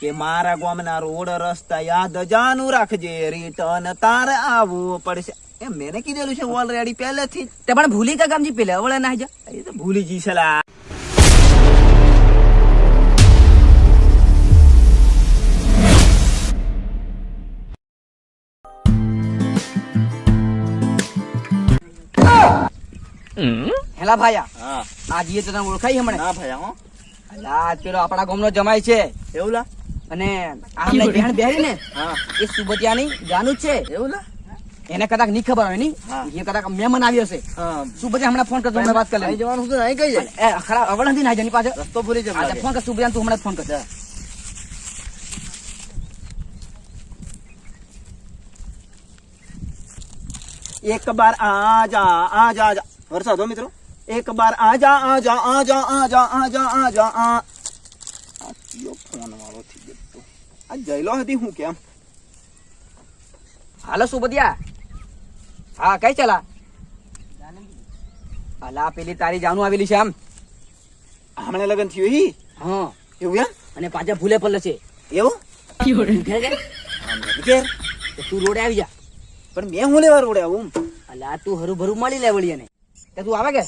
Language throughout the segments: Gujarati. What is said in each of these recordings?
કે મારા ગામના રોડ રસ્તા યાદ જાનું રાખજે, રિટર્ન તારે આવવું પડશે. એમ મેને કીધેલું છે ઓલરેડી પહેલેથી. તે પણ ભૂલી કા ગામજી પેલે વળે ના જા. એ તો ભૂલી જી સલા. હેલા ભાયા, હા આજે તને ઓળખાઈ હમણે? ના ભાઈ હો. અલા પેલો આપણા ગામનો જમાઈ છે એવું લા? અને આ હમણાં બહેન બેહી ને હા એ સુબતિયાની જાનું જ છે. એવું લા? એને કદાચ નહીં ખબર હોય ની, હા. એ કદાચ મહેમાન આવ્યો હશે. હા સુબતિયા હમણાં ફોન કરતો, હમણાં વાત કરી અહીં લે. જવાનું હતું અહીં કઈ જાય? એ ખરા અવળ નથી ના જની પાસે રસ્તો ભૂલી આજે જાય. ફોન કર સુબતિયા, તું હમણાં જ ફોન કર. એક બાર આજા આજા આજા. વરસાદ હો મિત્રો. એક બાર આજા આજા આજા આજા આજા આજા આ ફોન વાળો થઈ ગયો. આ જયલો હતી હું કેમ? હાલો સુબતિયા. હા કઈ ચલા? અલા પેલી તારી જાનું આવેલી છે આમ. હમણાં લગન થયું હી? હા એવું એમ? અને પાછા ભૂલે પડલે છે. એવું? તું ઘેર ગઈ? ઘેર? તો તું રોડે આવી જા. પણ મેં હું લેવા રોડે આવું? અલા તું હરું ભરું મળી લે વળી એને. તે તું આવે કે?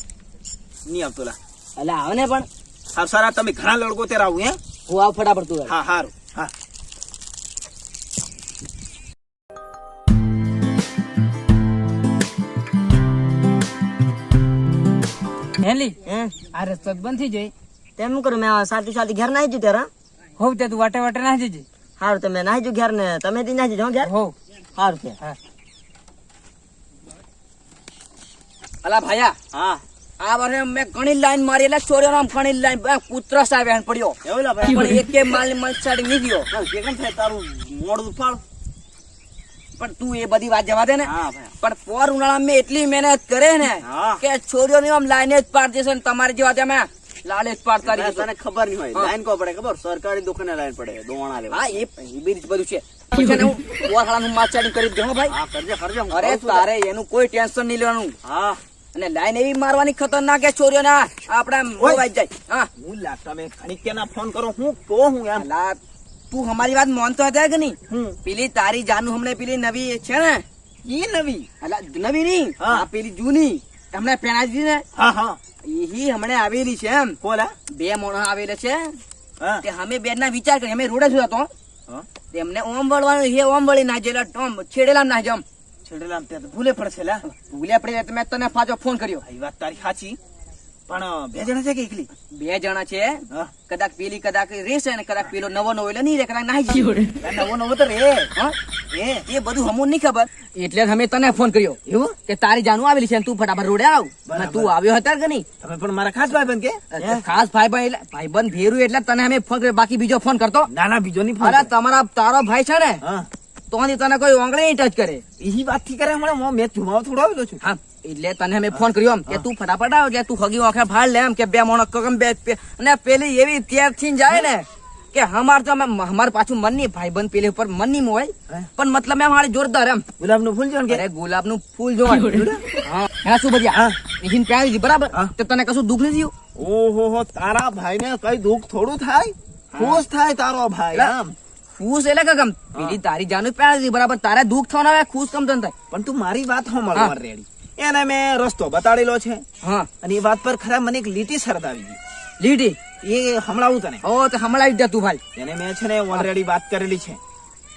નહીં આવતો લા. અલા આવે ને પણ સારું સારા તમે ઘણા લડકો ત્યારે આવું હે? હું આવ ફટાફટ તું. હા હારું હા. હેલી આ રસ્તો બંધ થઈ જાય. તેમ શું કરું? મેં સાથી સાથી ઘેર નાહી જુ ત્યારે. હોવ તે તું વાટે વાટે ના જજે. સારું તમે નાહી જુ ઘેર ને તમે તી નાહી જજો ઘેર. હોવ. સારું છે. અલા ભાયા, હા આ વર્ષે મેં ઘણી લાઈન મારી એટલે ચોરીઓ ઘણી લાઈન પુત્ર સાહેબ પડ્યો એવું લા ભાઈ? પણ એકે માલ ની મલસાડી નહીં ગયો. કે કેમ થાય તારું મોડું ફાળ? પણ તું એ બધી વાત જવા દે ને. હા ભાઈ. પણ પોર ઉનાળા મેં એટલી મહેનત કરે ને હા. કે છોરીઓ ની આમ લાઈન જ પાડતી છે ને તમારી જેવા તમે લાલે જ પાડતા રહી. તને ખબર નહીં હોય હા. લાઈન કો પડે ખબર? સરકારી દુકાને લાઈન પડે દોણા લેવા. હા એ બી બધું છે. પછી છે ને હું પોરહાળાનું માલસાડી કરી દઉં હો ભાઈ. હા કરજે કરજે. હું અરે કહું છું તારે એનું કોઈ ટેન્શન નહીં લેવાનું. હા અને લાઈન એવી મારવાની ખતરનાક કે છોરીઓ ના આપડે મોવાઈ જાય. હા હું લા તમે ઘણી કેના ફોન કરો હું કહો હું એમ. અલા તું અમારી વાત માનતો હતા કે નહીં? હું પેલી તારી જાનું હમણે પેલી નવી છે ને, ઈ નવી. અલા નવી નહીં, હા. આ પેલી જૂની હમણે પેણાજી ને હા હા ઈ હમણે આવેલી છે એમ. બોલા. બે મોણા આવેલા છે હા તે અમે બે ના વિચાર કરી અમે રોડે સુધા તો હા તેમને ઓમ વળવાનું છે, ઓમ વળી ના જેલા ટોમ છેડેલા ના જમ છેડેલા તે તો ભૂલે પડશે લા. ભૂલ્યા પડી એટલે મેં તને પાછો ફોન કર્યો. આ વાત તારી સાચી પણ બે જણા છે કે એકલી? બે જણા છે, હા કદાચ પેલી કદાચ રહેશે ને કદાચ પેલો નવો નવો એટલે નહીં રે કદાચ નાહી જશે. નવો નવો તો રે. હા એ એ બધું હમું નહીં ખબર એટલે જ અમે તને ફોન કર્યો એવું? કે તારી જાનું આવેલી છે ને તું ફટાફટ રોડે આવ. બરાબર. અને તું આવ્યો હતા કે નહીં? તમે પણ મારા ખાસ ભાઈબંધ કે? ખાસ ભાઈબંધ એટલે ભાઈબંધ ભેરું એટલે તને અમે ફોન કર્યો, બાકી બીજો ફોન કરતો. ના ના બીજો નહીં ફોન અરે કરે. તમારા તારો ભાઈ છે ને હા તો તને કોઈ ઓંગળી ટચ કરે. ઈ વાત થી કરે હમણાં મેં જુમાવ થોડો આવેલો છું. હા એટલે તને અમે ફોન કર્યો એમ કે તું ફટાફટ આવ કે તું હગી આંખે ફાડ લે એમ કે બે મોણો કગમ બે અને પેલી એવી ત્યાર થી જાય ને કે અમાર તો અમાર પાછું મનની ભાઈબંધ પેલી ઉપર મનની મોય હે? પણ મતલબ મેં મારી જોરદાર એમ. ગુલાબનું ફૂલ છે ને કે? અરે ગુલાબનું ફૂલ જોવા. હા હા શું બધી હા એહીન પ્યારી હતી બરાબર. હા. તો તને કશું દુઃખ નથી થયું? ઓહો તારા ભાઈ ને કઈ દુઃખ થોડું થાય? ખુશ થાય તારો ભાઈ આમ. ખુશ એટલે કે ગમ પેલી તારી જાનું પ્યારી હતી બરાબર, તારે દુઃખ થવાના આવે ખુશ કમ તને થાય? પણ તું મારી વાત હા. સાંભળ રેડી. એને મેં રસ્તો બતાડેલો છે હા અને એ વાત પર ખરા મને એક લીટી શરત આવી ગઈ. લીટી એ હમણાં તને ઓ તો હમણાં જ તું ભાઈ. એને મેં છે ને ઓલરેડી વાત કરેલી છે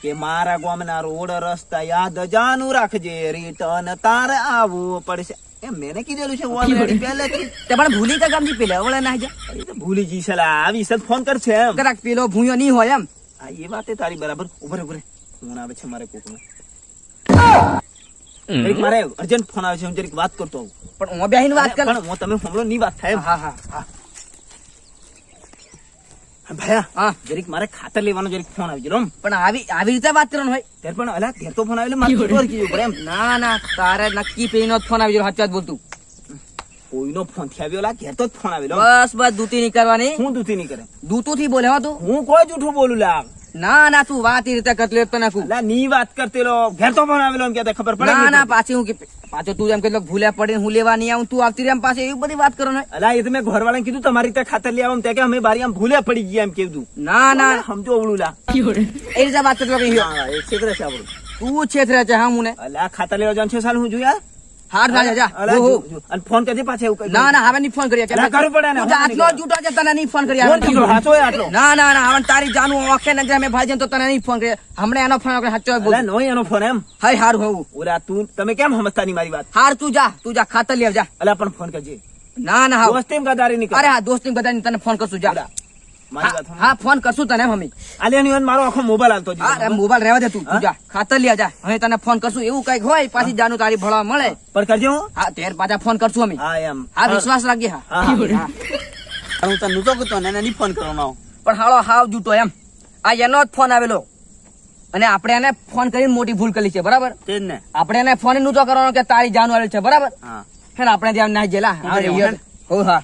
કે મારા ગામના રોડ રસ્તા યાદ જાનું રાખજે, રિટર્ન તારે આવવું પડશે. એમ મેને કીધેલું છે ઓલરેડી પહેલેથી. તે પણ ભૂલી કા ગામજી પેલા વળે ના જા. એ તો ભૂલી જી સલા આવી સદ ફોન કરશે એમ. કદાચ પેલો ભૂયો નહીં હોય એમ. હા એ વાત તારી બરાબર. ઉભરે ઉભરે ફોન આવે છે મારે કોકનો. જરીક મારે અર્જન્ટ ફોન આવે છે, હું જરીક વાત કરતો આવું. પણ હું બેહીને વાત કર. પણ હું તમે સાંભળો ની વાત થાય એમ. હા હા હા ભાયા હા જરીક મારે ખાતર લેવાનો જરીક ફોન આવી ગયો. પણ આવી રીતે વાત કરવાનું હોય. ત્યારે પણ અલા ઘેર તો ફોન આવેલો મારે ખબર કીધું પડે એમ. ના ના તારે નક્કી પેલીનો જ ફોન આવી ગયો. સાચું વાત બોલતું. કોઈનો ફોન થી આવ્યો લા ઘેર તો જ ફોન આવેલો. બસ બસ દૂતી નહીં કરવાની. હું દૂધી નહીં કરે. દૂતું થી બોલે હો તું. હું કોઈ જૂઠું બોલું લા. ના ના તું વાત એ રીતે કરતી તને કહું અલા ની વાત કરતેલો ઘેર તો ફોન આવેલો એમ કે ખબર પડે ના કે ના પાછી હું પાછો તું એમ કે ભૂલ્યા પડીને હું લેવા નહીં આવું તું આવતી રહે એમ પાસે એવી બધી વાત કરો ને અલા એ તો મેં ઘરવાળાને કીધું તમારી રીતે ખાતર લઈ આવો એમ કે અમે બારી આમ ભૂલે પડી ગયા એમ કીધું ના ના સમજો અવળું લા એ રીતે વાત કરતો કે હા એ ક્ષેત્ર છે આપણું તું છેતરે છે હા મુને અલા ખાતર લેવા જવાનું છે સાલ હું જોયા હાર જા જા અલા હો, હો. અને ફોન કરજે પાછા એવું કહી ના ના હવે નહીં ફોન કરીએ કે અલા, કરવું પડે ને, તું જા, હું નહીં આટલો જૂઠો છે તને નહીં ફોન કરીએ ફોન કીધો હાચો એ આટલો ના ના ના હવે તારી જાનું ઓકે નજરે મેં ભાઈ તો તને નહીં ફોન કરીએ હમણાં એનો ફોન આપણે સાચો બોલ અલા નોય એનો ફોન એમ હાય હારું હોવું ઓલા તું તમે કેમ સમજતા નહીં મારી વાત હાર તું જા ખાતર લેવ જા અલા પણ ફોન કરજે ના ના હા દોસ્તી ગદારી નહીં અરે કર હા દોસ્તી બધાની તને ફોન કરશું જા મારી વાત હા ફોન કરશું તને મમ્મી આલિયાની વાત મારો આખો મોબાઈલ હાલતો હા જ મોબાઈલ રહેવા દે તું જા ખાતર લે જા હવે તને ફોન કરશું એવું કઈક હોય પાછી જાનું તારી ભળવા મળે પણ કરજે હું હા તેર પાછા ફોન કરશું અમે હા એમ હા વિશ્વાસ રાખજે હા હા, હા. હા. હું તને નતો કહેતો ને એને નહીં ફોન કરવાનો પણ હાલો હાવ જૂટો એમ આ એનો જ ફોન આવેલો અને આપણે એને ફોન કરીને મોટી ભૂલ કરી છે બરાબર તે જ ને આપણે એને ફોન નતો કરવાનો કે તારી જાન વાળી છે બરાબર હા ફેર આપણે ધ્યાન ના જેલા હું કર્યું, હો હા